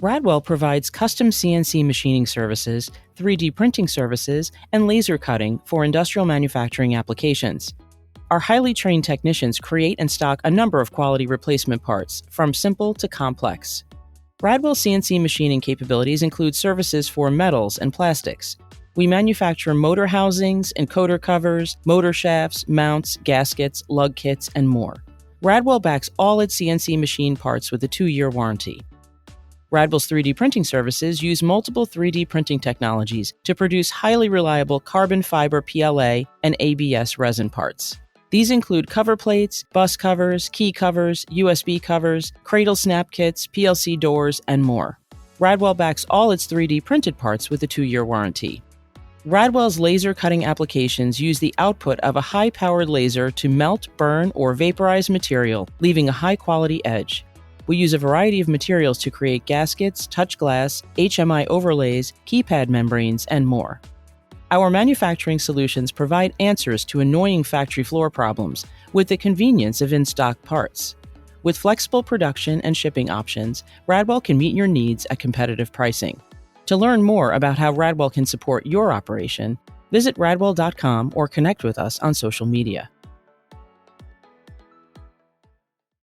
Radwell provides custom CNC machining services, 3D printing services, and laser cutting for industrial manufacturing applications. Our highly trained technicians create and stock a number of quality replacement parts, from simple to complex. Radwell CNC machining capabilities include services for metals and plastics. We manufacture motor housings, encoder covers, motor shafts, mounts, gaskets, lug kits, and more. Radwell backs all its CNC machine parts with a 2-year warranty. Radwell's 3D printing services use multiple 3D printing technologies to produce highly reliable carbon fiber PLA and ABS resin parts. These include cover plates, bus covers, key covers, USB covers, cradle snap kits, PLC doors, and more. Radwell backs all its 3D printed parts with a 2-year warranty. Radwell's laser cutting applications use the output of a high-powered laser to melt, burn, or vaporize material, leaving a high-quality edge. We use a variety of materials to create gaskets, touch glass, HMI overlays, keypad membranes, and more. Our manufacturing solutions provide answers to annoying factory floor problems with the convenience of in-stock parts. With flexible production and shipping options, Radwell can meet your needs at competitive pricing. To learn more about how Radwell can support your operation, visit radwell.com or connect with us on social media.